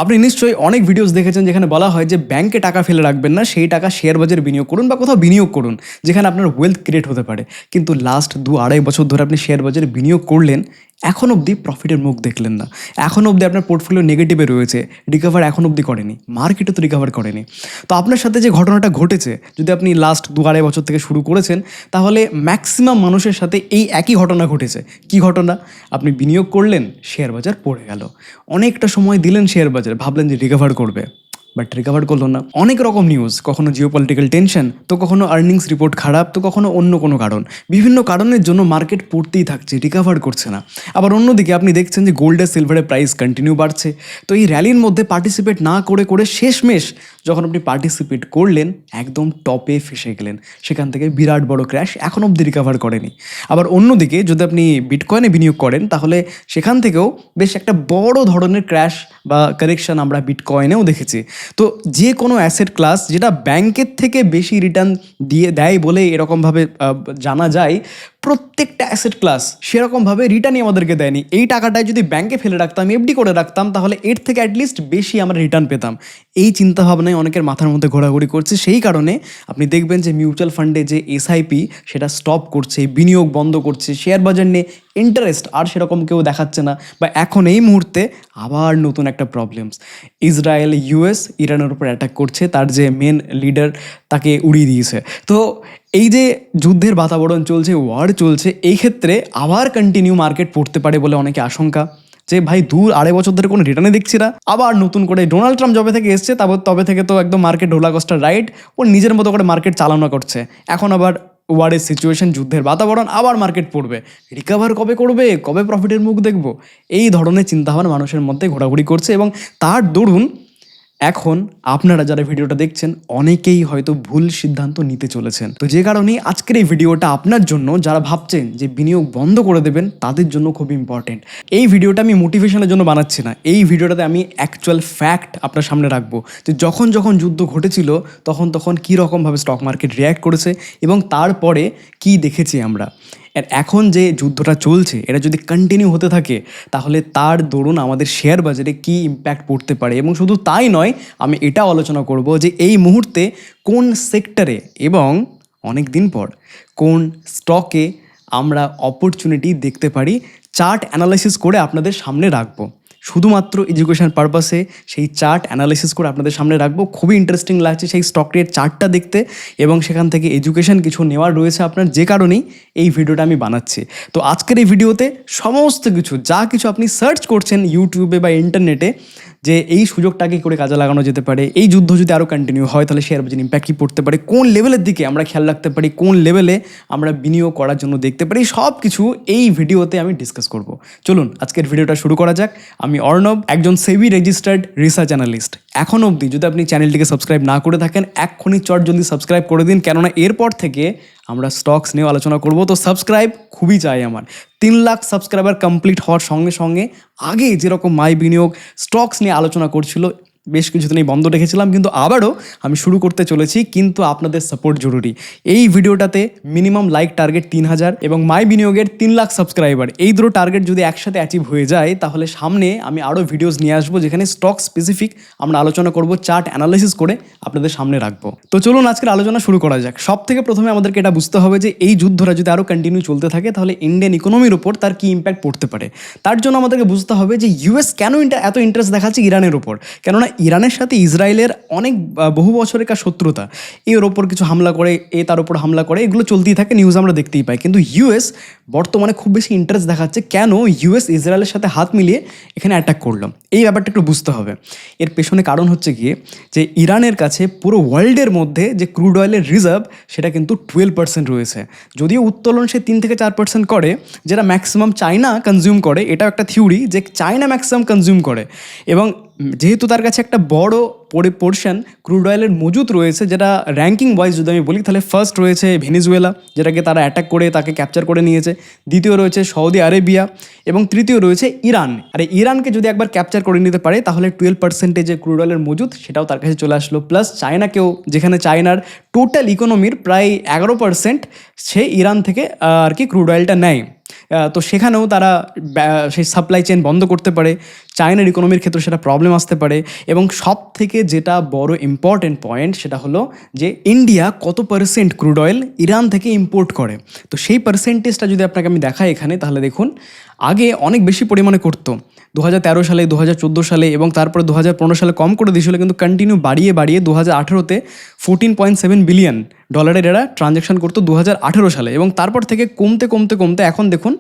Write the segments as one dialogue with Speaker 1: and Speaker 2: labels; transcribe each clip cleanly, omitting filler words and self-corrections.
Speaker 1: আপনি নিশ্চয়ই অনেক ভিডিওস দেখেছেন যেখানে বলা হয় যে ব্যাংকে টাকা ফেলে রাখবেন না, সেই টাকা শেয়ার বাজারে বিনিয়োগ করুন বা কোথাও বিনিয়োগ করুন যেখানে আপনার ওয়েলথ ক্রিয়েট হতে পারে। কিন্তু লাস্ট 2-2.5 বছর ধরে আপনি শেয়ার বাজারে বিনিয়োগ করলেন, এখন অবধি প্রফিটের মুখ দেখলেন না। এখন অবধি আপনার পোর্টফোলিও নেগেটিভে রয়েছে, রিকভার এখন অবধি করেনি, মার্কেটও তো রিকভার করেনি। তো আপনার সাথে যে ঘটনাটা ঘটেছে, যদি আপনি লাস্ট 2-2.5 বছর থেকে শুরু করেছেন, তাহলে ম্যাক্সিমাম মানুষের সাথে এই একই ঘটনা ঘটেছে। কি ঘটনা? আপনি বিনিয়োগ করলেন, শেয়ার বাজার পড়ে গেল। অনেকটা সময় দিলেন শেয়ার বাজারে, ভাবলেন যে রিকভার করবে, বাট রিকভার করলো না। অনেক রকম নিউজ, কখনো জিওপলিটিক্যাল টেনশন, তো কখনো আর্নিংস রিপোর্ট খারাপ, তো কখনো অন্য কোনো কারণ। বিভিন্ন কারণের জন্য মার্কেট পড়তেই থাকছে, রিকভার করছে না। আবার অন্যদিকে আপনি দেখছেন যে গোল্ড আর সিলভারের প্রাইস কন্টিনিউ বাড়ছে। তো এই র্যালির মধ্যে পার্টিসিপেট না করে করে শেষমেশ যখন আপনি পার্টিসিপেট করলেন, একদম টপে ফেসে গেলেন। সেখান থেকে বিরাট বড় ক্র্যাশ, এখন অবধি রিকভার করেনি। আবার অন্যদিকে যদি আপনি বিটকয়েনে বিনিয়োগ করেন, তাহলে সেখান থেকেও বেশ একটা বড় ধরনের ক্র্যাশ বা কারেকশন আমরা বিটকয়েনেও দেখেছি। তো যে কোনো অ্যাসেট ক্লাস যেটা ব্যাংকের থেকে বেশি রিটার্ন দেয় বলে এরকমভাবে জানা যায়, প্রত্যেকটা অ্যাসেট ক্লাস সেরকমভাবে রিটার্নই আমাদেরকে দেয়নি। এই টাকাটায় যদি ব্যাংকে ফেলে রাখতাম, এফডি করে রাখতাম, তাহলে এর থেকে অ্যাটলিস্ট বেশি আমরা রিটার্ন পেতাম। এই চিন্তাভাবনায় অনেকের মাথার মধ্যে ঘোরাঘুরি করছে। সেই কারণে আপনি দেখবেন যে মিউচুয়াল ফান্ডে যে এসআইপি সেটা স্টপ করছে, বিনিয়োগ বন্ধ করছে। শেয়ার বাজার নিয়ে ইন্টারেস্ট আর সেরকম কেউ দেখাচ্ছে না। বা এখন এই মুহূর্তে আবার নতুন একটা প্রবলেমস, ইসরায়েল ইউএস ইরানের উপর অ্যাটাক করছে, তার যে মেন লিডার তাকে উড়িয়ে দিয়েছে। তো এই যে যুদ্ধের বাতাবরণ চলছে, ওয়ার চলছে, এই ক্ষেত্রে আবার কন্টিনিউ মার্কেট পড়তে পারে বলে অনেকে আশঙ্কা। যে ভাই 2-2.5 বছর ধরে কোনো রিটার্নে দেখছি না, আবার নতুন করে ডোনাল্ড ট্রাম্প যবে থেকে এসছে তবে থেকে তো একদম মার্কেট রোলার কোস্টার রাইড, ও নিজের মতো করে মার্কেট চালনা করছে। এখন আবার ওয়ারের সিচুয়েশন, যুদ্ধের বাতাবরণ, আবার মার্কেট পড়বে। রিকভার কবে করবে, কবে প্রফিটের মুখ দেখবো, এই ধরনের চিন্তাভাবনা মানুষের মধ্যে ঘোরাঘুরি করছে। এবং তার দরুন এখন আপনারা যারা ভিডিওটা দেখছেন, অনেকেই হয়তো ভুল সিদ্ধান্ত নিতে চলেছেন। তো যে কারণে আজকের এই ভিডিওটা আপনার জন্য, যারা ভাবছেন যে বিনিয়োগ বন্ধ করে দেবেন, তাদের জন্য খুব ইম্পর্টেন্ট। এই ভিডিওটা আমি মোটিভেশনের জন্য বানাচ্ছি না, এই ভিডিওটাতে আমি অ্যাকচুয়াল ফ্যাক্ট আপনার সামনে রাখবো যে যখন যখন যুদ্ধ ঘটেছিল তখন কী রকমভাবে স্টক মার্কেট রিয়্যাক্ট করেছে এবং তারপরে কি দেখেছি আমরা। আর এখন যে যুদ্ধটা চলছে, এটা যদি কন্টিনিউ হতে থাকে, তাহলে তার দরুন আমাদের শেয়ার বাজারে কী ইম্প্যাক্ট পড়তে পারে। এবং শুধু তাই নয়, আমি এটাও আলোচনা করব যে এই মুহূর্তে কোন সেক্টরে এবং অনেক দিন পর কোন স্টকে আমরা অপরচুনিটি দেখতে পারি। চার্ট অ্যানালাইসিস করে আপনাদের সামনে রাখবো, শুধুমাত্র এডুকেশন পারপাসে সেই চার্ট অ্যানালাইসিস করে আপনাদের সামনে রাখবো। খুবই ইন্টারেস্টিং লাগছে সেই স্টকের চার্টটা দেখতে, এবং সেখান থেকে এডুকেশন কিছু নেওয়ার রয়েছে আপনার, যে কারণেই এই ভিডিওটা আমি বানাচ্ছি। তো আজকের এই ভিডিওতে সমস্ত কিছু, যা কিছু আপনি সার্চ করছেন ইউটিউবে বা ইন্টারনেটে, যে এই সুযোগটাকে করে কাজে লাগানো যেতে পারে, এই যুদ্ধ যদি আরও কন্টিনিউ হয় তাহলে শেয়ার বাজার ইম্প্যাক্ট কী পড়তে পারে, কোন লেভেলের দিকে আমরা খেয়াল রাখতে পারি, কোন লেভেলে আমরা বিনিয়োগ করার জন্য দেখতে পারি, সব কিছু এই ভিডিওতে আমি ডিসকাস করব। চলুন আজকের ভিডিওটা শুরু করা যাক। আমি অর্ণব, একজন সেবি রেজিস্টার্ড রিসার্চ অ্যানালিস্ট। এখন অবধি যদি আপনি চ্যানেলটিকে সাবস্ক্রাইব না করে থাকেন, এক্ষুনি জলদি সাবস্ক্রাইব করে দিন, কেননা এরপর থেকে আমরা স্টকস নিয়ে আলোচনা করব। তো সাবস্ক্রাইব খুবই চাই আমার। 3 লাখ সাবস্ক্রাইবার কমপ্লিট হওয়ার সঙ্গে সঙ্গে, আগে যেরকম মাই বিনিয়োগ স্টকস নিয়ে আলোচনা করছিল, বেশ কিছুদিনই বন্ধ রেখেছিলাম, কিন্তু আবারও আমি শুরু করতে চলেছি। কিন্তু আপনাদের সাপোর্ট জরুরি। এই ভিডিওটাতে মিনিমাম লাইক টার্গেট 3000 এবং মাই বিনিয়োগের 3 লাখ সাবস্ক্রাইবার, এই দুটো টার্গেট যদি একসাথে অ্যাচিভ হয়ে যায়, তাহলে সামনে আমি আরও ভিডিওস নিয়ে আসবো যেখানে স্টক স্পেসিফিক আমরা আলোচনা করব, চার্ট অ্যানালাইসিস করে আপনাদের সামনে রাখবো। তো চলুন আজকের আলোচনা শুরু করা যাক। সব থেকে প্রথমে আমাদেরকে এটা বুঝতে হবে যে এই যুদ্ধটা যদি আরও কন্টিনিউ চলতে থাকে, তাহলে ইন্ডিয়ান ইকোনমির উপর তার কী ইম্প্যাক্ট পড়তে পারে। তার জন্য আমাদেরকে বুঝতে হবে যে ইউএস কেন এত ইন্টারেস্ট দেখাচ্ছে ইরানের উপর, কেননা ইরানের সাথে ইসরায়েলের অনেক বহু বছরের শত্রুতা। এর ওপর কিছু হামলা করে, তার উপর হামলা করে, এগুলো চলতেই থাকে, নিউজ আমরা দেখতেই পাই। কিন্তু ইউএস বর্তমানে খুব বেশি ইন্টারেস্ট দেখাচ্ছে। কেন ইউএস ইসরায়েলের সাথে হাত মিলিয়ে এখানে অ্যাটাক করলো, এই ব্যাপারটা একটু বুঝতে হবে। এর পেছনে কারণ হচ্ছে গিয়ে যে ইরানের কাছে পুরো ওয়ার্ল্ডের মধ্যে যে ক্রুড অয়েলের রিজার্ভ, সেটা কিন্তু 12% রয়েছে। যদিও উত্তোলন সে 3-4% করে, যেটা ম্যাক্সিমাম চায়না কনজিউম করে। এটাও একটা থিওরি যে চায়না ম্যাক্সিমাম কনজিউম করে, এবং যেহেতু তার কাছে একটা বড় পোর্শন ক্রুড অয়েলের মজুত রয়েছে, যেটা র্যাঙ্কিং ওয়াইজ যদি আমি বলি তাহলে ফার্স্ট রয়েছে ভেনিজুয়েলা, যেটাকে তারা অ্যাটাক করে তাকে ক্যাপচার করে নিয়েছে। দ্বিতীয় রয়েছে সৌদি আরেবিয়া এবং তৃতীয় রয়েছে ইরান। আর ইরানকে যদি একবার ক্যাপচার করে নিতে পারে তাহলে 12% যে ক্রুড অয়েলের মজুত সেটাও তার কাছে চলে আসলো। প্লাস চায়নাকেও, যেখানে চায়নার টোটাল ইকোনমির প্রায় 11% সে ইরান থেকে আর কি ক্রুড অয়েলটা নেয়। তো সেখানেও তারা সেই সাপ্লাই চেন বন্ধ করতে পারে, চায়নার ইকোনমির ক্ষেত্রে সেটা প্রবলেম আসতে পারে। এবং সব থেকে যেটা বড় ইম্পর্টেন্ট পয়েন্ট সেটা হলো যে ইন্ডিয়া কত পার্সেন্ট ক্রুড অয়েল ইরান থেকে ইম্পোর্ট করে। তো সেই পার্সেন্টেজটা যদি আপনাকে আমি দেখাই এখানে, তাহলে দেখুন আগে অনেক বেশি পরিমাণে করতো 2013 সালে, 2014 সালে এবং তারপরে 2015 সালে কম করে দিয়েছিল, কিন্তু কন্টিনিউ বাড়িয়ে 2018-তে $14.7 বিলিয়ন এরা ট্রানজ্যাকশন করতো 2018 সালে, এবং তারপর থেকে কমতে এখন দেখুন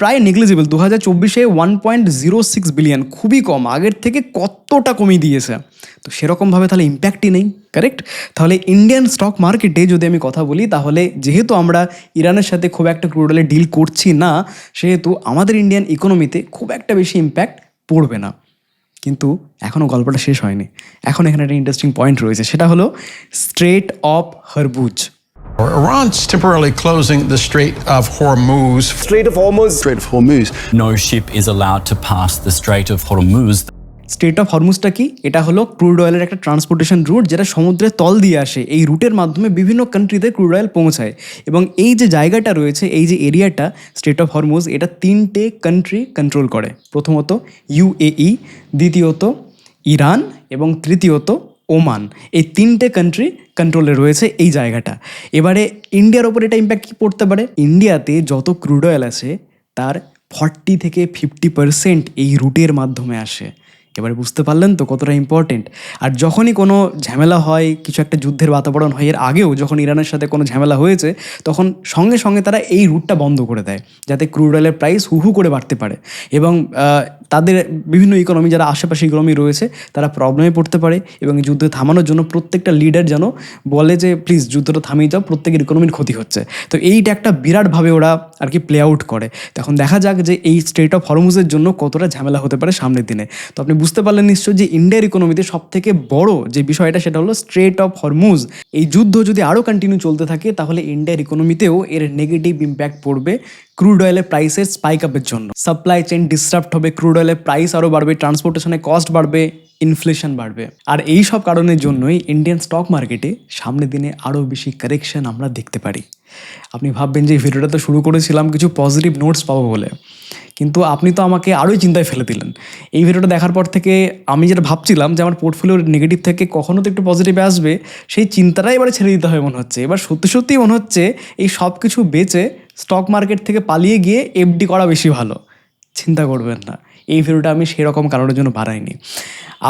Speaker 1: প্রায় নেগলিজিবল। 2024-এ 1.06 বিলিয়ন, খুবই কম, আগের থেকে কতটা কমিয়ে দিয়েছে। তো সেরকমভাবে তাহলে ইম্প্যাক্টই নেই, কারেক্ট? তাহলে ইন্ডিয়ান স্টক মার্কেটে যদি আমি কথা বলি, তাহলে যেহেতু আমরা ইরানের সাথে খুব একটা ক্রুড অয়েলে ডিল করছি না, সেহেতু আমাদের ইন্ডিয়ান ইকোনমিতে খুব একটা বেশি ইম্প্যাক্ট পড়বে না। কিন্তু এখনও গল্পটা শেষ হয়নি, এখন এখানে একটা ইন্টারেস্টিং পয়েন্ট রয়েছে, সেটা হলো strait of Hormuz.
Speaker 2: Iran's temporarily closing the Strait of Hormuz.
Speaker 3: Strait of Hormuz.
Speaker 4: Strait of Hormuz.
Speaker 5: No ship is allowed to pass the Strait of Hormuz.
Speaker 1: Strait of হরমুজটা কি? এটা হলো ক্রুড অয়েলের একটা transportation root, যেটা সমুদ্রের তল দিয়ে আসে। এই রুটের মাধ্যমে বিভিন্ন কান্ট্রিতে ক্রুড অয়েল পৌঁছায়। এবং এই যে জায়গাটা রয়েছে, এই যে এরিয়াটা স্ট্রেট অফ হরমুজ, এটা 3টে কান্ট্রি কন্ট্রোল করে। প্রথমত UAE, দ্বিতীয়ত ইরান এবং তৃতীয়ত ওমান। এই 3টে কান্ট্রি কন্ট্রোলে রয়েছে এই জায়গাটা। এবারে ইন্ডিয়ার ওপর এটা ইম্প্যাক্ট কী পড়তে পারে? ইন্ডিয়াতে যত ক্রুড অয়েল আছে তার 40-50% এই রুটের মাধ্যমে আসে। এবারে বুঝতে পারলেন তো কতটা ইম্পর্টেন্ট। আর যখনই কোনো ঝামেলা হয়, কিছু একটা যুদ্ধের বাতাবরণ হয়, এর আগেও যখন ইরানের সাথে কোনো ঝামেলা হয়েছে, তখন সঙ্গে সঙ্গে তারা এই রুটটা বন্ধ করে দেয়, যাতে ক্রুড অয়েলের প্রাইস হু করে বাড়তে পারে। এবং তাদের বিভিন্ন ইকোনমি, যারা আশেপাশে ইকোনমি রয়েছে, তারা প্রবলেমে পড়তে পারে। এবং এই যুদ্ধ থামানোর জন্য প্রত্যেকটা লিডার যেন বলে যে প্লিজ যুদ্ধটা থামিয়ে যাও, প্রত্যেকের ইকোনমির ক্ষতি হচ্ছে। তো এইটা একটা বিরাটভাবে ওরা আর কি প্লে আউট করে। তখন দেখা যাক যে এই স্ট্রেট অফ হরমুজের জন্য কতটা ঝামেলা হতে পারে সামনের দিনে। তো আপনি বুঝতে পারলেন নিশ্চয় যে ইন্ডিয়ার ইকোনমিতে সব থেকে বড় যে বিষয়টা সেটা হলো স্ট্রেট অফ হরমুজ। এই যুদ্ধ যদি আরও কন্টিনিউ চলতে থাকে, তাহলে ইন্ডিয়ার ইকোনমিতেও এর নেগেটিভ ইম্প্যাক্ট পড়বে ক্রুড অয়েলের প্রাইসের স্পাইক আপের জন্য। সাপ্লাই চেইন ডিসরাপ্ট হবে, ক্রুড অয়েলের প্রাইস আরও বাড়বে, ট্রান্সপোর্টেশনের কস্ট বাড়বে, ইনফ্লেশন বাড়বে। আর এই সব কারণের জন্যই ইন্ডিয়ান স্টক মার্কেটে সামনের দিনে আরও বেশি কারেকশন আমরা দেখতে পারি। আপনি ভাববেন যে এই ভিডিওটা তো শুরু করেছিলাম কিছু পজিটিভ নোটস পাবো বলে, কিন্তু আপনি তো আমাকে আরোই চিন্তায় ফেলে দিলেন। এই ভিডিওটা দেখার পর থেকে আমি যেটা ভাবছিলাম যে আমার পোর্টফোলিওর নেগেটিভ থেকে কখনো তো একটু পজিটিভে আসবে, সেই চিন্তাটাই এবারে ছেড়ে দিতে হবে মনে হচ্ছে। এবার সত্যি মনে হচ্ছে এই সব কিছু বেচে স্টক মার্কেট থেকে পালিয়ে গিয়ে FD করা বেশি ভালো। চিন্তা করবেন না, এই ভিডিওটা আমি সেরকম কারণের জন্য বানাইনি।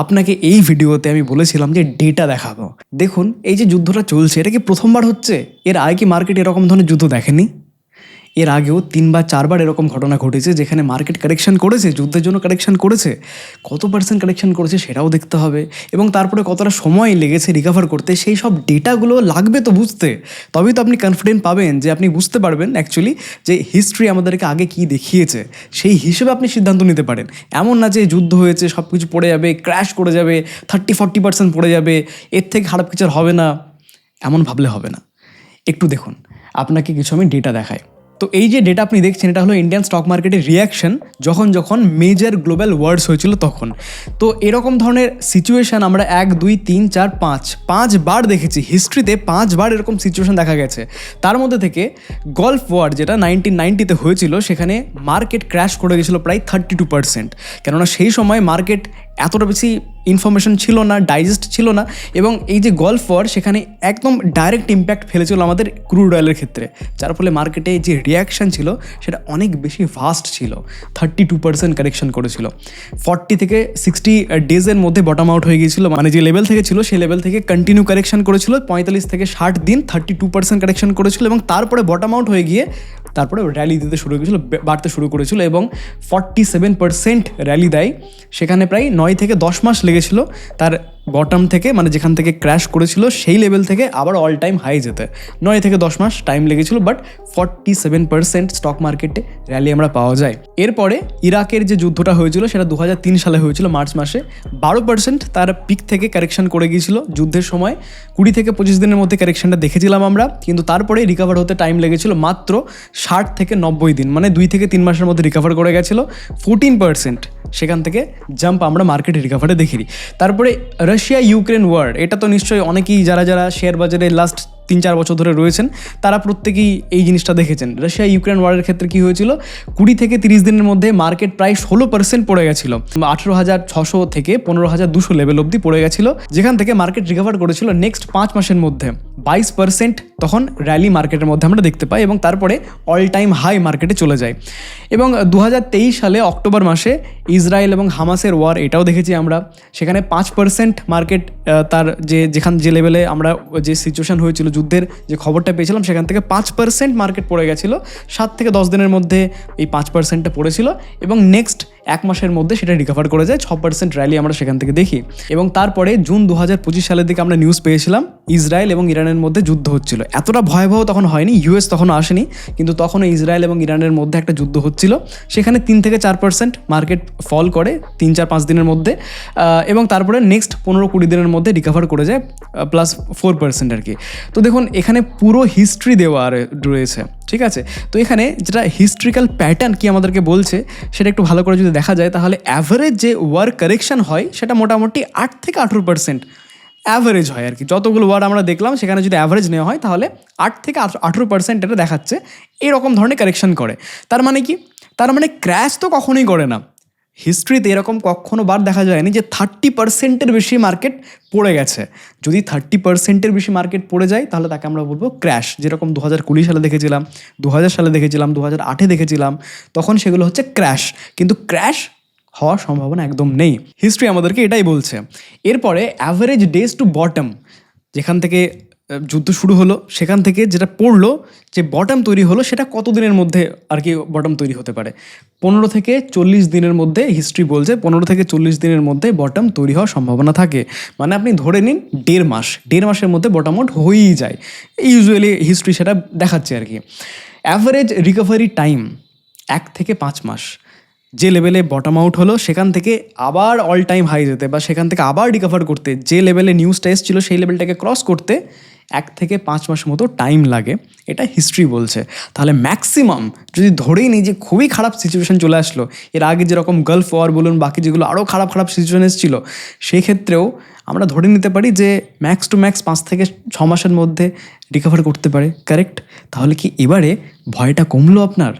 Speaker 1: আপনাকে এই ভিডিওতে আমি বলেছিলাম যে ডেটা দেখাবো। দেখুন এই যে যুদ্ধটা চলছে, এটা কি প্রথমবার হচ্ছে? এর আগে কি মার্কেট এরকম ধরনের যুদ্ধ দেখেনি? এর আগেও 3 বা 4 বার এরকম ঘটনা ঘটেছে যেখানে মার্কেট কারেকশন করেছে, যুদ্ধের জন্য কারেকশন করেছে। কত পার্সেন্ট কারেকশন করেছে সেটাও দেখতে হবে, এবং তারপরে কতটা সময় লেগেছে রিকভার করতে, সেই সব ডেটাগুলো লাগবে তো বুঝতে। তবেই তো আপনি কনফিডেন্ট পাবেন, যে আপনি বুঝতে পারবেন অ্যাকচুয়ালি যে হিস্ট্রি আমাদেরকে আগে কী দেখিয়েছে, সেই হিসেবে আপনি সিদ্ধান্ত নিতে পারেন। এমন না যে যুদ্ধ হয়েছে সব কিছু পড়ে যাবে, ক্র্যাশ করে যাবে, 30-40% পড়ে যাবে, এর থেকে খারাপ কিছু আর হবে না, এমন ভাবলে হবে না। একটু দেখুন, আপনাকে কিছু আমি ডেটা দেখাই। তো এই যে ডেটা আপনি দেখছেন, এটা হলো ইন্ডিয়ান স্টক মার্কেটের রিয়াকশন যখন মেজর গ্লোবাল ওয়ার্ডস হয়েছিল তখন। তো এরকম ধরনের সিচুয়েশান আমরা 1, 2, 3, 4, 5 বার দেখেছি হিস্ট্রিতে। 5 বার এরকম সিচুয়েশান দেখা গেছে। তার মধ্যে থেকে গলফ ওয়ার যেটা 1990-তে হয়েছিল, সেখানে মার্কেট ক্র্যাশ করে গেছিলো প্রায় 32%। কেননা সেই সময় মার্কেট এতটা বেশি ইনফরমেশন ছিল না, ডাইজেস্ট ছিল না, এবং এই যে গলফ ওয়ার সেখানে একদম ডাইরেক্ট ইম্প্যাক্ট ফেলেছিল আমাদের ক্রুড অয়েলের ক্ষেত্রে, যার ফলে মার্কেটে যে রিয়াকশান ছিল সেটা অনেক বেশি ফাস্ট ছিল। 32% কারেকশন করেছিল। 40 থেকে 60 ডেজের মধ্যে বটম আউট হয়ে গিয়েছিল, মানে যে লেভেল থেকে ছিল সেই লেভেল থেকে কন্টিনিউ কারেকশন করেছিল। 45 থেকে 60 দিন 32% কারেকশন করেছিল, এবং তারপরে বটম আউট হয়ে গিয়ে তারপরে র্যালি দিতে শুরু করেছিল, বাড়তে শুরু করেছিল, এবং 47% র্যালি দেয়। সেখানে প্রায় 9 থেকে 10 মাস লেগেছিল তার বটম থেকে মানে যেখান থেকে ক্র্যাশ করেছিল সেই লেভেল থেকে আবার অল টাইম হাই যেতে 9 থেকে 10 মাস টাইম লেগেছিল, বাট 47% স্টক মার্কেটে র্যালি আমরা পাওয়া যায়। এরপরে ইরাকের যে যুদ্ধটা হয়েছিল সেটা 2003 সালে হয়েছিল মার্চ মাসে। 12% তার পিক থেকে কারেকশন করে গিয়েছিল যুদ্ধের সময়। 20 থেকে 25 দিনের মধ্যে কারেকশনটা দেখেছিলাম আমরা, কিন্তু তারপরে রিকভার হতে টাইম লেগেছিল মাত্র 60 থেকে 90 দিন, মানে 2 থেকে 3 মাসের মধ্যে রিকভার করে গেছিলো। 14% সেখান থেকে জাম্প আমরা মার্কেটে রিকভারে দেখি। তারপরে রাশিয়া ইউক্রেন ওয়ার, এটা তো নিশ্চয়ই অনেকেই যারা শেয়ার বাজারে লাস্ট 3-4 বছর ধরে রয়েছেন তারা প্রত্যেকেই এই জিনিসটা দেখেছেন। রাশিয়া ইউক্রেন ওয়ারের ক্ষেত্রে কী হয়েছিল, 20 থেকে 30 দিনের মধ্যে মার্কেট প্রায় 16% পড়ে গেছিলো। 18,600 থেকে 15,200 লেভেল অবধি পড়ে গেছিলো, যেখান থেকে মার্কেট রিকভার করেছিল নেক্সট 5 মাসের মধ্যে 22% তখন র্যালি মার্কেটের মধ্যে আমরা দেখতে পাই, এবং তারপরে অল টাইম হাই মার্কেটে চলে যায়। এবং 2023 সালে অক্টোবর মাসে ইসরায়েল এবং হামাসের ওয়ার, এটাও দেখেছি আমরা। সেখানে 5% মার্কেট তার যে লেভেলে আমরা যে সিচুয়েশন হয়েছিল, যুদ্ধের যে খবরটা পেয়েছিলাম, সেখান থেকে 5% মার্কেট পড়ে গেছিলো। 7 থেকে 10 দিনের মধ্যে এই 5%টা পড়েছিল, এবং নেক্সট 1 মাসের মধ্যে সেটা রিকভার করে যায়। 6% র্যালি আমরা সেখান থেকে দেখি। এবং তারপরে জুন 2025 সালের দিকে আমরা নিউজ পেয়েছিলাম ইসরায়েল এবং ইরানের মধ্যে যুদ্ধ হচ্ছিল। এতটা ভয়াবহ তখন হয়নি, ইউএস তখনও আসেনি, কিন্তু তখনও ইসরায়েল এবং ইরানের মধ্যে একটা যুদ্ধ হচ্ছিল। সেখানে 3 থেকে 4% মার্কেট ফল করে 3-4-5 দিনের মধ্যে, এবং তারপরে নেক্সট 15-20 দিনের মধ্যে রিকভার করে যায় +4% আর কি। তো দেখুন এখানে পুরো হিস্ট্রি দেওয়া রয়েছে, ঠিক আছে। তো এখানে যেটা হিস্ট্রিক্যাল প্যাটার্ন কি আমাদেরকে বলছে সেটা একটু ভালো করে যদি দেখা যায়, তাহলে অ্যাভারেজ যে ওয়ার কারেকশন হয় সেটা মোটামুটি 8 থেকে 18% অ্যাভারেজ হয় আর কি। যতগুলো ওয়ার আমরা দেখলাম সেখানে যদি অ্যাভারেজ নেওয়া হয় তাহলে 8 থেকে 18% এটা দেখাচ্ছে এরকম ধরনের কারেকশন করে। তার মানে কি, তার মানে ক্র্যাশ তো কখনোই করে না। হিস্ট্রিতে এরকম কখনো বার দেখা যায়নি যে 30%-এর বেশি মার্কেট পড়ে গেছে। যদি 30%-এর বেশি মার্কেট পড়ে যায় তাহলে তাকে আমরা বলবো ক্র্যাশ। যেরকম 2020 সালে দেখেছিলাম, 2000 সালে দেখেছিলাম, 2008-এ দেখেছিলাম, তখন সেগুলো হচ্ছে ক্র্যাশ। কিন্তু ক্র্যাশ হওয়ার সম্ভাবনা একদম নেই, হিস্ট্রি আমাদেরকে এটাই বলছে। এরপরে অ্যাভারেজ ডেজ টু বটম, যেখান থেকে যুদ্ধ শুরু হলো সেখান থেকে যেটা পড়লো, যে বটম তৈরি হলো, সেটা কত দিনের মধ্যে আর কি বটম তৈরি হতে পারে। 15 থেকে 40 দিনের মধ্যে হিস্ট্রি বলছে 15 থেকে 40 দিনের মধ্যে বটম তৈরি হওয়ার সম্ভাবনা থাকে। মানে আপনি ধরে নিন 1.5 মাসের মধ্যে বটম আউট হয়েই যায়, ইউজুয়ালি হিস্ট্রি সেটা দেখাচ্ছে আর কি। অ্যাভারেজ রিকভারি টাইম 1 থেকে 5 মাস। যে লেভেলে বটম আউট হলো সেখান থেকে আবার অল টাইম হাই যেতে বা সেখান থেকে আবার রিকভার করতে, যে লেভেলে নিউজটা এসেছিল সেই লেভেলটাকে ক্রস করতে 1 থেকে 5 মাস মতো টাইম লাগে, এটা হিস্ট্রি বলছে। তাহলে ম্যাক্সিমাম যদি ধরেই নিই যে খুবই খারাপ সিচুয়েশন চলে আসলো, এর আগে যেরকম গালফ ওয়ার বলুন, বাকি যেগুলো আরও খারাপ সিচুয়েশন এসেছিলো, সেই ক্ষেত্রেও আমরা ধরে নিতে পারি যে ম্যাক্স টু ম্যাক্স 5 থেকে 6 মাসের মধ্যে রিকভার করতে পারে, কারেক্ট? তাহলে কি এবারে ভয়টা কমলো আপনার?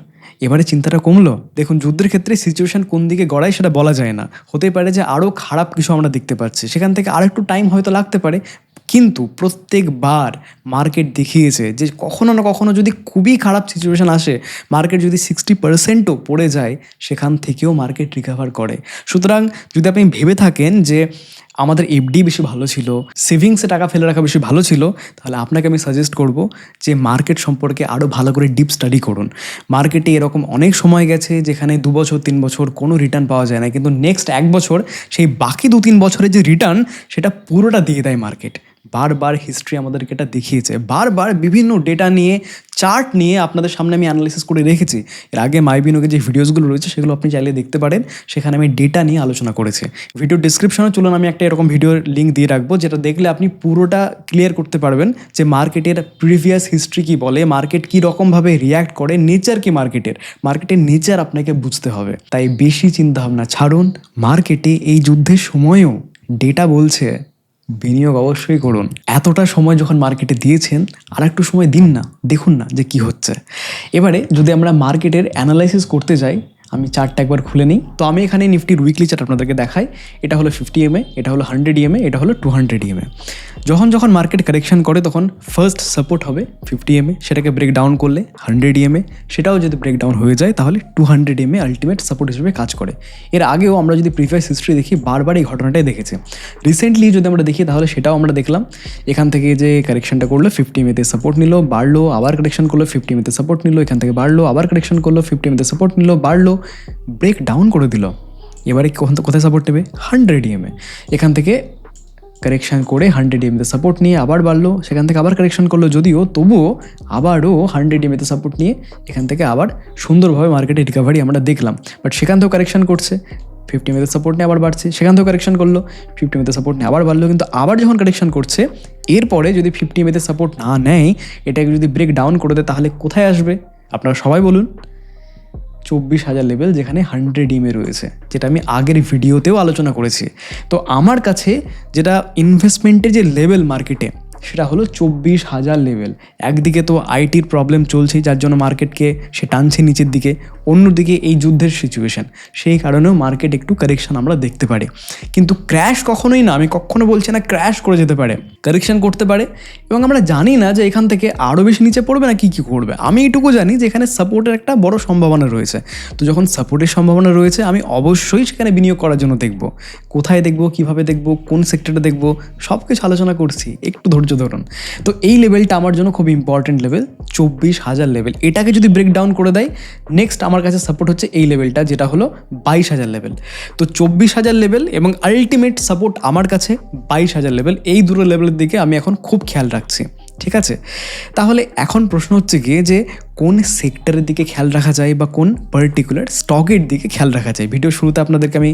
Speaker 1: এবারে চিন্তাটা কমলো? দেখুন যুদ্ধের ক্ষেত্রে সিচুয়েশন কোন দিকে গড়ায় সেটা বলা যায় না, হতে পারে যে আরও খারাপ কিছু আমরা দেখতে পাচ্ছি, সেখান থেকে আর একটু টাইম হয়তো লাগতে পারে। কিন্তু প্রত্যেকবার মার্কেট দেখিয়েছে যে কখনো না কখনো যদি খুবই খারাপ সিচুয়েশান আসে, মার্কেট যদি 60%ও পড়ে যায়, সেখান থেকেও মার্কেট রিকভার করে। সুতরাং যদি আপনি ভেবে থাকেন যে আমাদের এফডি বেশি ভালো ছিল, সেভিংসে টাকা ফেলে রাখা বেশি ভালো ছিল, তাহলে আপনাকে আমি সাজেস্ট করব যে মার্কেট সম্পর্কে আরও ভালো করে ডিপ স্টাডি করুন। মার্কেটে এরকম অনেক সময় গেছে যেখানে 2 বছর 3 বছর কোনো রিটার্ন পাওয়া যায় না, কিন্তু নেক্সট 1 বছর সেই বাকি 2-3 বছরের যে রিটার্ন সেটা পুরোটা দিয়ে দেয় মার্কেট। বারবার হিস্ট্রি আমাদেরকে এটা দেখিয়েছে, বারবার বিভিন্ন ডেটা নিয়ে, চার্ট নিয়ে আপনাদের সামনে আমি অ্যানালাইসিস করে রেখেছি। এর আগে মাইবিনোকে যে ভিডিওসগুলো রয়েছে সেগুলো আপনি চাইলে দেখতে পারেন, সেখানে আমি ডেটা নিয়ে আলোচনা করেছি। ভিডিও ডিসক্রিপশনে চলুন আমি একটা এরকম ভিডিওর লিঙ্ক দিয়ে রাখবো, যেটা দেখলে আপনি পুরোটা ক্লিয়ার করতে পারবেন যে মার্কেটের প্রিভিয়াস হিস্ট্রি কী বলে, মার্কেট কী রকমভাবে রিয়্যাক্ট করে, নেচার কি মার্কেটের নেচার আপনাকে বুঝতে হবে। তাই বেশি চিন্তাভাবনা ছাড়ুন, মার্কেটে এই যুদ্ধের সময়ও ডেটা বলছে বিনিয়োগ অবশ্যই করুন। এতটা সময় যখন মার্কেটে দিয়েছেন, আর একটু সময় দিন না, দেখুন না যে কি হচ্ছে। এবারে যদি আমরা মার্কেটের অ্যানালাইসিস করতে যাই, আমি চার্টটা একবার খুলে নিই। তো আমি এখানে নিফটির উইকলি চার্ট আপনাদেরকে দেখাই। এটা হলো 50 EMA, এটা হলো 100 EMA, এটা হলো 200 EMA। যখন মার্কেট কারেকশন করে তখন ফার্স্ট সাপোর্ট হবে 50 EMA, সেটাকে ব্রেক ডাউন করলে 100 EMA, সেটাও যদি ব্রেক ডাউন হয়ে যায় তাহলে 200 EMA আলটিমেট সাপোর্ট হিসেবে কাজ করে। এর আগেও আমরা যদি প্রিভিয়াস হিস্ট্রি দেখি, বারবার এই ঘটনাটাই দেখেছি। রিসেন্টলি যদি আমরা দেখি তাহলে সেটাও আমরা দেখলাম, এখান থেকে যে কারেকশনটা করলো 50 EMA-তে সাপোর্ট নিল, বাড়লো, আবার কারেকশন করলো, 50 EMA-তে সাপোর্ট নিল, এখান থেকে বাড়লো, আবার কারেকশন করলো, 50 EMA-তে সাপোর্ট নিল, বাড়লো, ব্রেক ডাউন করে দিল। এবারে কোথায় সাপোর্ট নেবে? 100 EMA। এখান থেকে কারেকশান করে 100 EMA সাপোর্ট নিয়ে আবার বাড়লো, সেখান থেকে আবার কারেকশান করলো, যদিও তবুও আবারও 100 EMA সাপোর্ট নিয়ে এখান থেকে আবার সুন্দরভাবে মার্কেটে রিকভারি আমরা দেখলাম। বাট সেখান থেকেও কারেকশান করছে, 50 EMA সাপোর্ট নিয়ে আবার বাড়ছে, সেখান থেকেও কারেকশান করলো, 50 EMA সাপোর্ট নিয়ে আবার বাড়লো। কিন্তু আবার যখন কারেকশান করছে, এরপরে যদি 50 EMA সাপোর্ট না নেয়, এটাকে যদি ব্রেক ডাউন করে দেয়, তাহলে কোথায় আসবে আপনারা সবাই বলুন? 24,000 লেভেল, যেখানে 100 EMA রয়েছে, যেটা আমি আগের ভিডিওতেও আলোচনা করেছি। তো আমার কাছে যেটা ইনভেস্টমেন্টের যে লেভেল মার্কেটে, সেটা হলো 24,000 লেভেল। একদিকে তো আইটির প্রবলেম চলছেই, যার জন্য মার্কেটকে সে টানছে নিচের দিকে, অন্যদিকে এই যুদ্ধের সিচুয়েশান, সেই কারণেও মার্কেট একটু কারেকশান আমরা দেখতে পারি। কিন্তু ক্র্যাশ কখনোই না, আমি কখনো বলছি না ক্র্যাশ করে যেতে পারে, কারেকশান করতে পারে, এবং আমরা জানি না যে এখান থেকে আরও বেশি নিচে পড়বে না কি করবে। আমি এটুকু জানি যে এখানে সাপোর্টের একটা বড় সম্ভাবনা রয়েছে। তো যখন সাপোর্টের সম্ভাবনা রয়েছে, আমি অবশ্যই সেখানে বিনিয়োগ করার জন্য দেখব। কোথায় দেখব, কিভাবে দেখব, কোন সেক্টরে দেখব, সব কিছু আলোচনা করছি, একটু ধৈর্য ধরুন। তো এই লেভেলটা আমার জন্য খুব ইম্পর্টেন্ট লেভেল, 24,000 লেভেল। এটাকে যদি ব্রেক ডাউন করে দেয়, নেক্সট আমার কাছে সাপোর্ট হচ্ছে এই লেভেলটা, যেটা হলো 22,000 লেভেল। তো 24,000 লেভেল এবং আলটিমেট সাপোর্ট আমার কাছে 22,000 লেভেল, এই দুটো লেভেলের দিকে আমি এখন খুব খেয়াল রাখছি। ঠিক আছে, তাহলে এখন প্রশ্ন হচ্ছে গিয়ে যে কোন সেক্টরের দিকে খেয়াল রাখা যায় বা কোন পার্টিকুলার স্টকের দিকে খেয়াল রাখা যায়। ভিডিও শুরুতে আপনাদেরকে আমি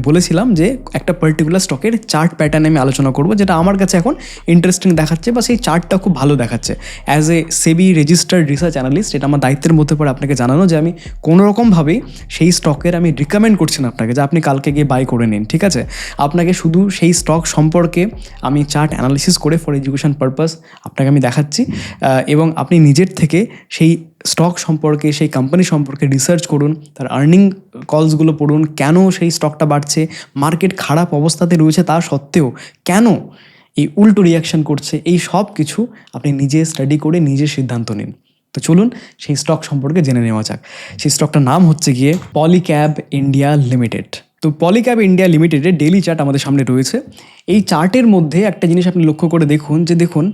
Speaker 1: বলেছিলাম যে একটা পার্টিকুলার স্টকের চার্ট প্যাটার্ন আমি আলোচনা করব, যেটা আমার কাছে এখন ইন্টারেস্টিং দেখাচ্ছে বা সেই চার্টটা খুব ভালো দেখাচ্ছে। As a SEBI registered research analyst, এটা আমার দায়িত্বের মধ্যে পড়ে আপনাকে জানানো যে আমি কোনোরকমভাবেই সেই স্টকের আমি রিকমেন্ড করছি না আপনাকে যে আপনি কালকে গিয়ে বাই করে নিন। ঠিক আছে, আপনাকে শুধু সেই স্টক সম্পর্কে আমি চার্ট অ্যানালিসিস করে ফর এডুকেশন পারপাস আপনাকে আমি দেখাচ্ছি, এবং আপনি নিজের থেকে সেই স্টক সম্পর্কে, সেই কোম্পানি সম্পর্কে রিসার্চ করুন, তার আর্নিং কলসগুলো পড়ুন, কেন সেই স্টকটা বাড়ছে, মার্কেট খারাপ অবস্থাতে রয়েছে তা সত্ত্বেও কেন এই উল্টো রিয়াকশান করছে, এই সব কিছু আপনি নিজে স্টাডি করে নিজে সিদ্ধান্ত নিন। তো চলুন সেই স্টক সম্পর্কে জেনে নেওয়া যাক। সেই স্টকটার নাম হচ্ছে গিয়ে পলিক্যাব ইন্ডিয়া লিমিটেড। তো পলিক্যাব ইন্ডিয়া লিমিটেডের ডেইলি চার্ট আমাদের সামনে রয়েছে। এই চার্টের মধ্যে একটা জিনিস আপনি লক্ষ্য করে দেখুন যে দেখুন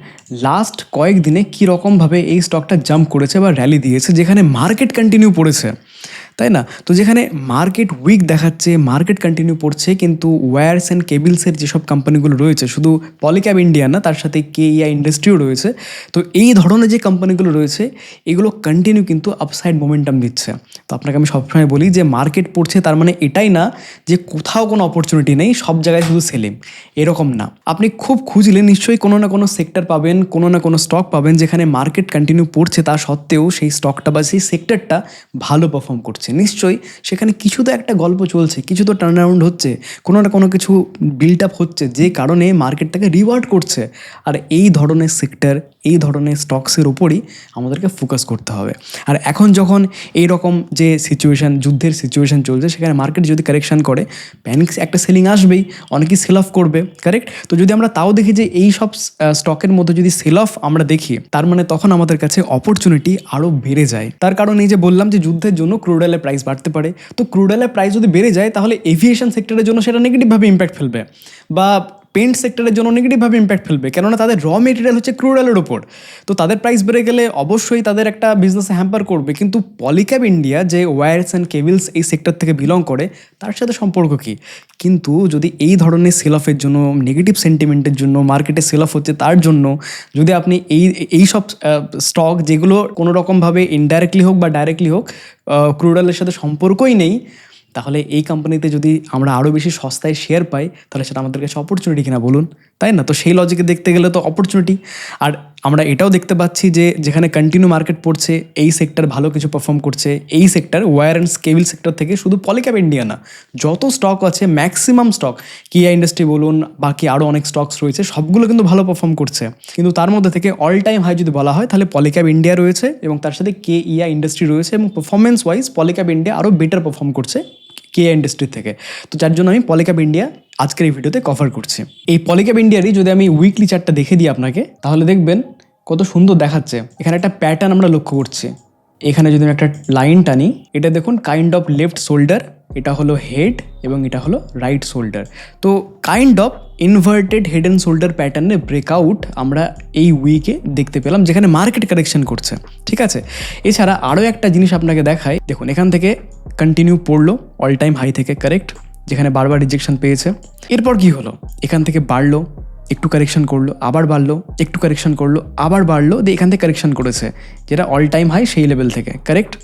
Speaker 1: লাস্ট কয়েকদিনে কীরকমভাবে এই স্টকটা জাম্প করেছে বা র্যালি দিয়েছে, যেখানে মার্কেট কন্টিনিউ পড়েছে, তাই না? তো যেখানে মার্কেট উইক দেখাচ্ছে, মার্কেট কন্টিনিউ পড়ছে, কিন্তু ওয়্যারস অ্যান্ড কেবিলসের যেসব কোম্পানিগুলো রয়েছে, শুধু পলিক্যাব ইন্ডিয়া না, তার সাথে KEI ইন্ডাস্ট্রিও রয়েছে। তো এই ধরনের যে কোম্পানিগুলো রয়েছে, এগুলো কন্টিনিউ কিন্তু আপসাইড মোমেন্টাম দিচ্ছে। তো আপনাকে আমি সবসময় বলি যে মার্কেট পড়ছে তার মানে এটাই না যে কোথাও কোনো অপরচুনিটি নেই, সব জায়গায় শুধু সেলিং, এরকম না। আপনি খুব খুঁজলে নিশ্চয়ই কোনো না কোনো সেক্টর পাবেন, কোনো না কোনো স্টক পাবেন যেখানে মার্কেট কন্টিনিউ পড়ছে, তা সত্ত্বেও সেই স্টকটা বা সেই সেক্টরটা ভালো পারফর্ম করছে। নিশ্চয়ই সেখানে কিছু তো একটা গল্প চলছে, কিছু তো টার্ন অ্যারাউন্ড হচ্ছে, কোনো না কোনো কিছু বিল্ড আপ হচ্ছে, যে কারণে মার্কেটটাকে রিওয়ার্ড করছে। আর এই ধরনের সেক্টর, এই ধরনের স্টকসের উপরই আমাদেরকে ফোকাস করতে হবে। আর এখন যখন এই রকম যে সিচুয়েশান, যুদ্ধের সিচুয়েশান চলছে, সেখানে মার্কেট যদি কারেকশান করে, প্যানিক একটা সেলিং আসবেই, অনেকেই সেল অফ করবে, কারেক্ট? তো যদি আমরা তাও দেখি যে এই সব স্টকের মধ্যে যদি সেল অফ আমরা দেখি, তার মানে তখন আমাদের কাছে অপরচুনিটি আরও বেড়ে যায়। তার কারণ এই যে বললাম যে যুদ্ধের জন্য ক্রুড অয়েলের প্রাইস বাড়তে পারে। তো ক্রুড অয়েলের প্রাইস যদি বেড়ে যায়, তাহলে এভিয়েশন সেক্টরের জন্য সেটা নেগেটিভভাবে ইম্প্যাক্ট ফেলবে, বা পেন্ট সেক্টরের জন্য নেগেটিভভাবে ইম্প্যাক্ট ফেলবে, কেননা তাদের র মেটেরিয়াল হচ্ছে ক্রুড অয়েলের ওপর। তো তাদের প্রাইস বেড়ে গেলে অবশ্যই তাদের একটা বিজনেসে হ্যাম্পার করবে। কিন্তু পলিক্যাব ইন্ডিয়া যে ওয়্যারস অ্যান্ড কেবিলস এই সেক্টর থেকে বিলং করে, তার সাথে সম্পর্ক কী? কিন্তু যদি এই ধরনের সেল অফের জন্য, নেগেটিভ সেন্টিমেন্টের জন্য, মার্কেটে সেল অফ হচ্ছে তার জন্য যদি আপনি এই সব স্টক, যেগুলো কোনো রকমভাবে ইনডাইরেক্টলি হোক বা ডাইরেক্টলি হোক ক্রুড অয়েলের সাথে সম্পর্কই নেই, তাহলে এই কোম্পানিতে যদি আমরা আরও বেশি সস্তায় শেয়ার পাই, তাহলে সেটা আমাদের কাছে অপরচুনিটি কিনা বলুন, তাই না? তো সেই লজিকে দেখতে গেলে তো অপরচুনিটি। আর আমরা এটাও দেখতে পাচ্ছি যে যেখানে কন্টিনিউ মার্কেট পড়ছে, এই সেক্টর ভালো কিছু পারফর্ম করছে। এই sector wire and cable sector থেকে শুধু পলিক্যাব ইন্ডিয়া না, যত স্টক আছে ম্যাক্সিমাম স্টক, KEI ইন্ডাস্ট্রি বলুন, বাকি আরও অনেক স্টকস রয়েছে, সবগুলো কিন্তু ভালো পারফর্ম করছে। কিন্তু তার মধ্যে থেকে অল টাইম হাই যদি বলা হয়, তাহলে পলিক্যাব ইন্ডিয়া রয়েছে এবং তার সাথে KEI ইন্ডাস্ট্রি রয়েছে, এবং পারফরমেন্স ওয়াইজ পলিক্যাব ইন্ডিয়া আরও বেটার পারফর্ম করছে KEI ইন্ডাস্ট্রি থেকে। তো যার জন্য আমি পলিক্যাব ইন্ডিয়া আজকের এই ভিডিওতে কভার করছি। এই পলিক্যাব ইন্ডিয়ারই যদি আমি উইকলি চার্টটা দেখে দিই আপনাকে, তাহলে দেখবেন কত সুন্দর দেখাচ্ছে। এখানে একটা প্যাটার্ন আমরা লক্ষ্য করছি। এখানে যদি আমি একটা লাইন টানি, এটা দেখুন কাইন্ড অফ লেফট শোল্ডার, এটা হলো হেড এবং এটা হলো রাইট শোল্ডার। তো kind of inverted head and shoulder প্যাটার্নে ব্রেকআউট আমরা এই উইকে দেখতে পেলাম, যেখানে মার্কেট কারেকশন করছে। ঠিক আছে, এছাড়া আরও একটা জিনিস আপনাকে দেখায়, দেখুন এখান থেকে কন্টিনিউ পড়লো অল টাইম হাই থেকে, কারেক্ট, যেখানে বারবার রিজেকশন পেয়েছে। এরপর কি হলো, এখান থেকে বাড়লো, একটু কারেকশন করলো, আবার বাড়লো, একটু কারেকশন করলো, আবার বাড়লো, দিয়ে এখান থেকে কারেকশন করেছে, যেটা অল টাইম হাই সেই লেভেল থেকে, কারেক্ট?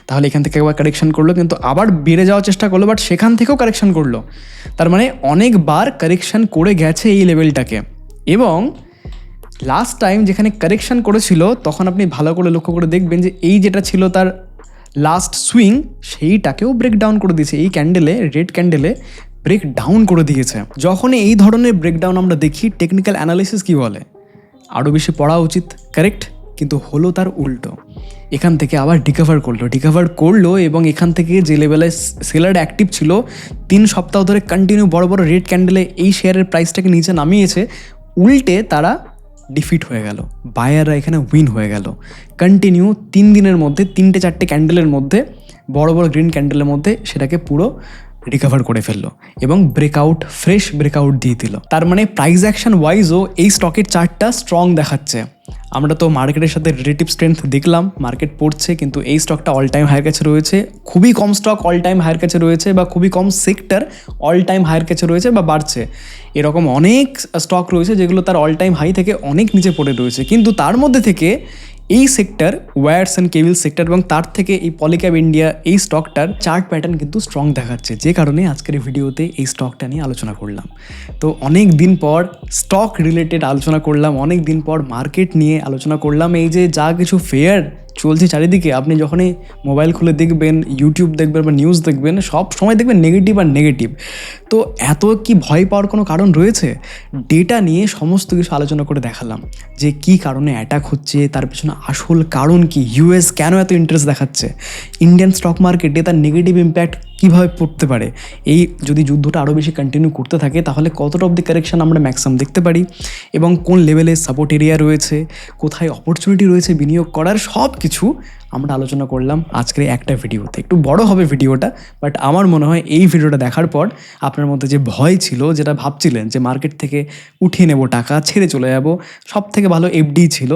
Speaker 1: তাহলে এখান থেকে একবার কারেকশন করলো, কিন্তু আবার বেড়ে যাওয়ার চেষ্টা করলো, বাট সেখান থেকেও কারেকশন করলো। তার মানে অনেকবার কারেকশন করে গেছে এই লেভেলটাকে। এবং লাস্ট টাইম যেখানে কারেকশন করেছিল তখন আপনি ভালো করে লক্ষ্য করে দেখবেন যে এই যেটা ছিল তার লাস্ট সুইং, সেইটাকেও ব্রেক ডাউন করে দিয়েছে। এই ক্যান্ডেলে, রেড ক্যান্ডেলে ব্রেক ডাউন করে দিয়েছে। যখন এই ধরনের ব্রেকডাউন আমরা দেখি, টেকনিক্যাল অ্যানালিসিস কী বলে? আরও বেশি পড়া উচিত, কারেক্ট? কিন্তু হলো তার উল্টো। এখান থেকে আবার ডিকভার করলো এবং এখান থেকে যে লেভেলে সেলার অ্যাক্টিভ ছিল 3 সপ্তাহ ধরে কন্টিনিউ বড় বড় রেড ক্যান্ডেলে এই শেয়ারের প্রাইসটাকে নিচে নামিয়েছে, উল্টে তারা ডিফিট হয়ে গেল, বায়াররা এখানে উইন হয়ে গেল। কন্টিনিউ 3 দিনের মধ্যে 3-4টে ক্যান্ডেলের মধ্যে, বড় বড় গ্রিন ক্যান্ডেলের মধ্যে সেটাকে পুরো রিকভার করে ফেললো এবং ফ্রেশ ব্রেকআউট দিয়ে দিল। তার মানে প্রাইস অ্যাকশন ওয়াইজও এই স্টকের চার্টটা স্ট্রং দেখাচ্ছে। আমরা তো মার্কেটের সাথে রিলেটিভ স্ট্রেংথ দেখলাম, মার্কেট পড়ছে, কিন্তু এই স্টকটা অল টাইম হাইয়ের কাছে রয়েছে। খুবই কম স্টক অল টাইম হাইয়ের কাছে রয়েছে, বা খুবই কম সেক্টর অল টাইম হাইয়ের কাছে রয়েছে বা বাড়ছে। এরকম অনেক স্টক রয়েছে যেগুলো তার অল টাইম হাই থেকে অনেক নিচে পড়ে রয়েছে, কিন্তু তার মধ্যে থেকে এই sector, wires and cable sector, এবং তার থেকে এই পলিক্যাব ইন্ডিয়া, এই স্টকটার চার্ট প্যাটার্ন কিন্তু স্ট্রং দেখাচ্ছে, যে কারণে আজকের এই ভিডিওতে এই স্টকটা নিয়ে আলোচনা করলাম। তো অনেক দিন পর স্টক রিলেটেড আলোচনা করলাম, অনেক দিন পর মার্কেট নিয়ে আলোচনা করলাম। এই যে যা কিছু ফেয়ার চলছে চারিদিকে, আপনি যখনই মোবাইল খুলে দেখবেন, ইউটিউব দেখবেন বা নিউজ দেখবেন, সব সময় দেখবেন নেগেটিভ আর নেগেটিভ। তো এত কি ভয় পাওয়ার কোনো কারণ রয়েছে? ডেটা নিয়ে সমস্ত কিছু আলোচনা করে দেখালাম যে কী কারণে অ্যাটাক হচ্ছে, তার পেছনে আসল কারণ কি, ইউএস কেন এত ইন্টারেস্ট দেখাচ্ছে, ইন্ডিয়ান স্টক মার্কেটে তার নেগেটিভ ইম্প্যাক্ট কীভাবে পড়তে পারে, এই যদি যুদ্ধটা আরও বেশি কন্টিনিউ করতে থাকে তাহলে কতটা অবধি কারেকশন আমরা ম্যাক্সিমাম দেখতে পারি, এবং কোন লেভেলে সাপোর্ট এরিয়া রয়েছে, কোথায় অপরচুনিটি রয়েছে বিনিয়োগ করার, সব কিছু আমরা আলোচনা করলাম আজকের একটা ভিডিওতে। একটু বড় হবে ভিডিওটা, বাট আমার মনে হয় এই ভিডিওটা দেখার পর আপনার মধ্যে যে ভয় ছিল, যেটা ভাবছিলেন যে মার্কেট থেকে উঠিয়ে নেব টাকা, ছেড়ে চলে যাব, সব থেকে ভালো এফডি ছিল,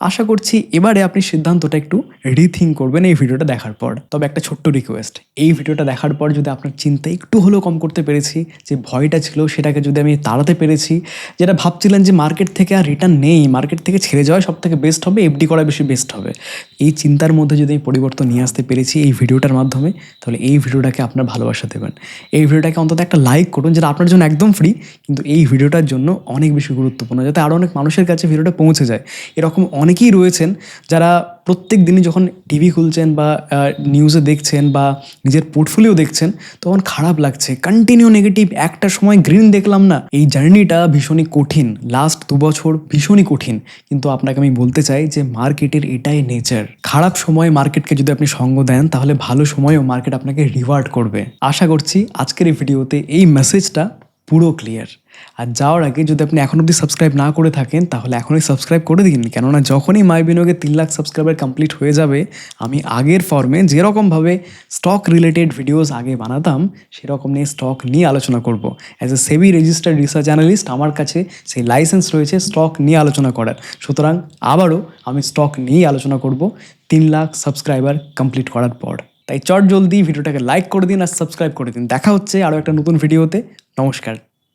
Speaker 1: আশা করছি এবারে আপনি সিদ্ধান্তটা একটু রিথিঙ্ক করবেন এই ভিডিওটা দেখার পর। তবে একটা ছোট্ট রিকোয়েস্ট, এই ভিডিওটা দেখার পর যদি আপনার চিন্তা একটু হলেও কম করতে পেরেছি, যে ভয়টা ছিল সেটাকে যদি আমি তাড়াতে পেরেছি, যেটা ভাবছিলেন যে মার্কেট থেকে আর রিটার্ন নেই, মার্কেট থেকে ছেড়ে যাওয়া সব থেকে বেস্ট হবে, এফডি করা বেশি বেস্ট হবে, এই চিন্তার মধ্যে যদি আমি পরিবর্তন নিয়ে আসতে পেরেছি এই ভিডিওটার মাধ্যমে, তাহলে এই ভিডিওটাকে আপনার ভালোবাসা দেবেন। এই ভিডিওটাকে অন্তত একটা লাইক করুন, যেটা আপনার জন্য একদম ফ্রি, কিন্তু এই ভিডিওটার জন্য অনেক বেশি গুরুত্বপূর্ণ, যাতে আরও অনেক মানুষের কাছে ভিডিওটা পৌঁছে যায়। এরকম অনেকেই রয়েছেন যারা প্রত্যেক দিনই যখন টিভি খুলছেন বা নিউজে দেখছেন বা নিজের পোর্টফোলিও দেখছেন, তখন খারাপ লাগছে, কন্টিনিউ নেগেটিভ, একটা সময় গ্রিন দেখলাম না। এই জার্নিটা ভীষণই কঠিন, লাস্ট 2 বছর ভীষণই কঠিন, কিন্তু আপনাকে আমি বলতে চাই যে মার্কেটের এটাই নেচার। খারাপ সময় মার্কেটকে যদি আপনি সঙ্গ দেন, তাহলে ভালো সময়েও মার্কেট আপনাকে রিওয়ার্ড করবে। আশা করছি আজকের এই ভিডিওতে এই মেসেজটা পুরো ক্লিয়ার। আর যাওয়ার আগে যদি আপনি এখন অবধি সাবস্ক্রাইব না করে থাকেন, তাহলে এখনই সাবস্ক্রাইব করে দিন, কেননা যখনই মাই বিনিয়োগে 3 লাখ সাবস্ক্রাইবার কমপ্লিট হয়ে যাবে, আমি আগের ফর্মে যেরকমভাবে স্টক রিলেটেড ভিডিওস আগে বানাতাম, সেরকম নিয়ে স্টক নিয়ে আলোচনা করব। As a SEBI registered research analyst আমার কাছে সেই লাইসেন্স রয়েছে স্টক নিয়ে আলোচনা করার। সুতরাং আবারও আমি স্টক নিয়েই আলোচনা করব 3 লাখ সাবস্ক্রাইবার কমপ্লিট করার পর। তাই চট জলদি ভিডিওটাকে লাইক করে দিন আর সাবস্ক্রাইব করে দিন। দেখা হচ্ছে আরও একটা নতুন ভিডিওতে। নমস্কার।